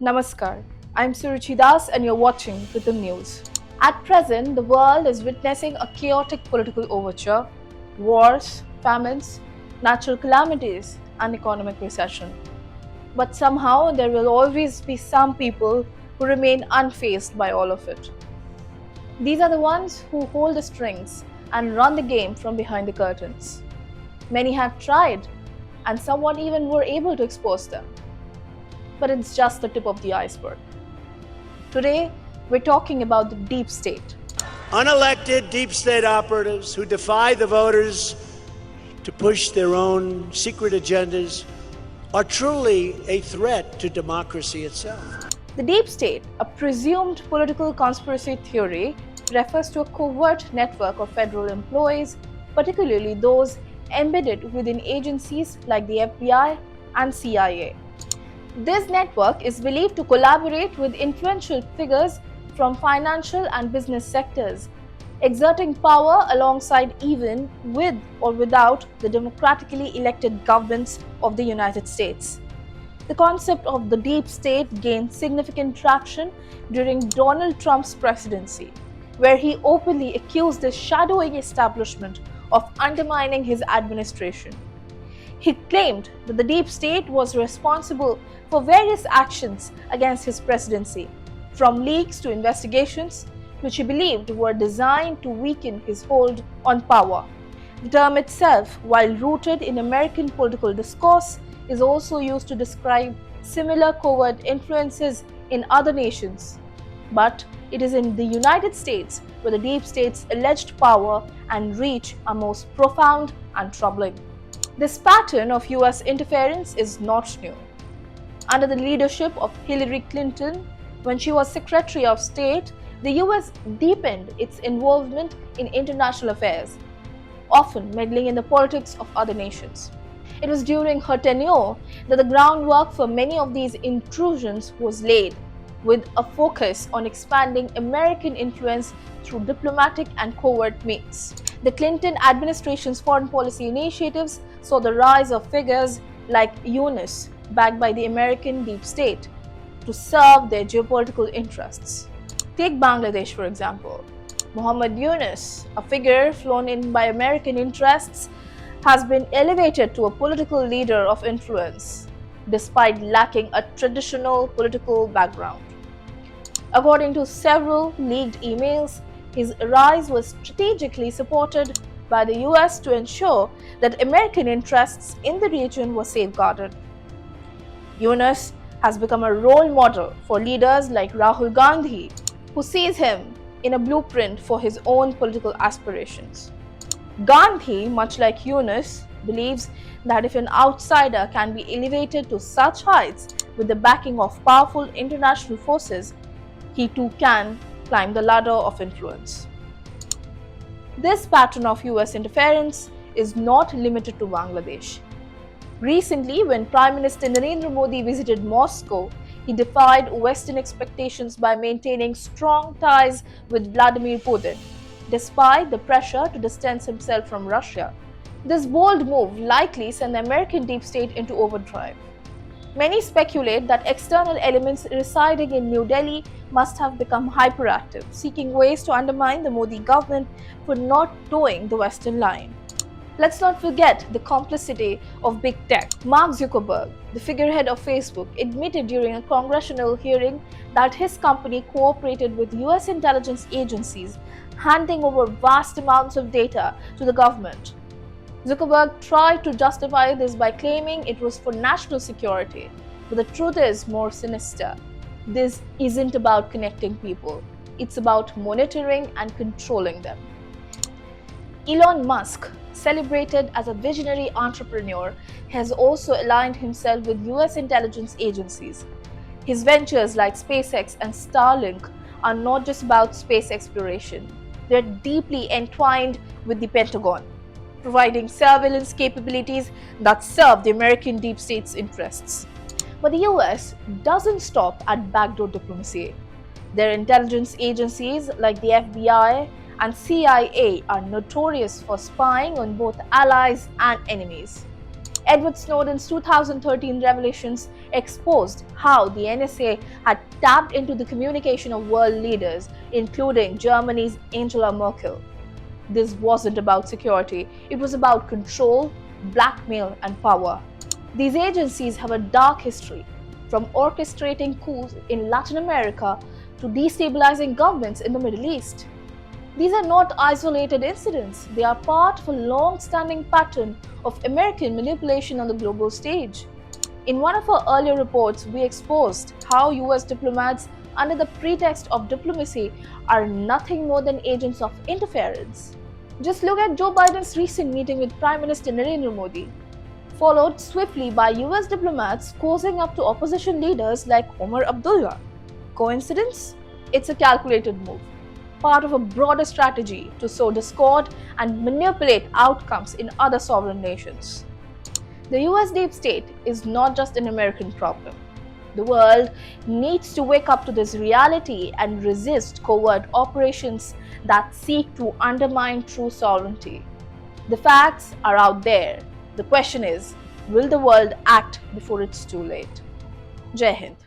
Namaskar, I'm Suruchi Das and you're watching Rhythm News. At present, the world is witnessing a chaotic political overture, wars, famines, natural calamities, and economic recession. But somehow, there will always be some people who remain unfazed by all of it. These are the ones who hold the strings and run the game from behind the curtains. Many have tried, and somewhat even were able to expose them. But it's just the tip of the iceberg. Today, we're talking about the deep state. Unelected deep state operatives who defy the voters to push their own secret agendas are truly a threat to democracy itself. The deep state, a presumed political conspiracy theory, refers to a covert network of federal employees, particularly those embedded within agencies like the FBI and CIA. This network is believed to collaborate with influential figures from financial and business sectors, exerting power alongside even with or without the democratically elected governments of the United States. The concept of the deep state gained significant traction during Donald Trump's presidency, where he openly accused the shadowy establishment of undermining his administration. He claimed that the deep state was responsible for various actions against his presidency, from leaks to investigations, which he believed were designed to weaken his hold on power. The term itself, while rooted in American political discourse, is also used to describe similar covert influences in other nations. But it is in the United States where the deep state's alleged power and reach are most profound and troubling. This pattern of US interference is not new. Under the leadership of Hillary Clinton, when she was Secretary of State, the US deepened its involvement in international affairs, often meddling in the politics of other nations. It was during her tenure that the groundwork for many of these intrusions was laid, with a focus on expanding American influence through diplomatic and covert means. The Clinton administration's foreign policy initiatives saw the rise of figures like Yunus, backed by the American deep state, to serve their geopolitical interests. Take Bangladesh, for example. Muhammad Yunus, a figure flown in by American interests, has been elevated to a political leader of influence, despite lacking a traditional political background. According to several leaked emails, his rise was strategically supported by the US to ensure that American interests in the region were safeguarded. Yunus has become a role model for leaders like Rahul Gandhi, who sees him in a blueprint for his own political aspirations. Gandhi, much like Yunus, believes that if an outsider can be elevated to such heights with the backing of powerful international forces, he too can climb the ladder of influence. This pattern of US interference is not limited to Bangladesh. Recently, when Prime Minister Narendra Modi visited Moscow, he defied Western expectations by maintaining strong ties with Vladimir Putin, despite the pressure to distance himself from Russia. This bold move likely sent the American deep state into overdrive. Many speculate that external elements residing in New Delhi must have become hyperactive, seeking ways to undermine the Modi government for not toeing the Western line. Let's not forget the complicity of big tech. Mark Zuckerberg, the figurehead of Facebook, admitted during a congressional hearing that his company cooperated with US intelligence agencies, handing over vast amounts of data to the government. Zuckerberg tried to justify this by claiming it was for national security, but the truth is more sinister. This isn't about connecting people, it's about monitoring and controlling them. Elon Musk, celebrated as a visionary entrepreneur, has also aligned himself with US intelligence agencies. His ventures like SpaceX and Starlink are not just about space exploration, they're deeply entwined with the Pentagon, providing surveillance capabilities that serve the American deep state's interests. But the US doesn't stop at backdoor diplomacy. Their intelligence agencies like the FBI and CIA are notorious for spying on both allies and enemies. Edward Snowden's 2013 revelations exposed how the NSA had tapped into the communication of world leaders, including Germany's Angela Merkel. This wasn't about security, it was about control, blackmail, and power. These agencies have a dark history, from orchestrating coups in Latin America to destabilizing governments in the Middle East. These are not isolated incidents, they are part of a long-standing pattern of American manipulation on the global stage. In one of our earlier reports, we exposed how US diplomats, under the pretext of diplomacy, are nothing more than agents of interference. Just look at Joe Biden's recent meeting with Prime Minister Narendra Modi, followed swiftly by US diplomats cozying up to opposition leaders like Omar Abdullah. Coincidence? It's a calculated move, part of a broader strategy to sow discord and manipulate outcomes in other sovereign nations. The US deep state is not just an American problem. The world needs to wake up to this reality and resist covert operations that seek to undermine true sovereignty. The facts are out there. The question is, will the world act before it's too late? Jai Hind.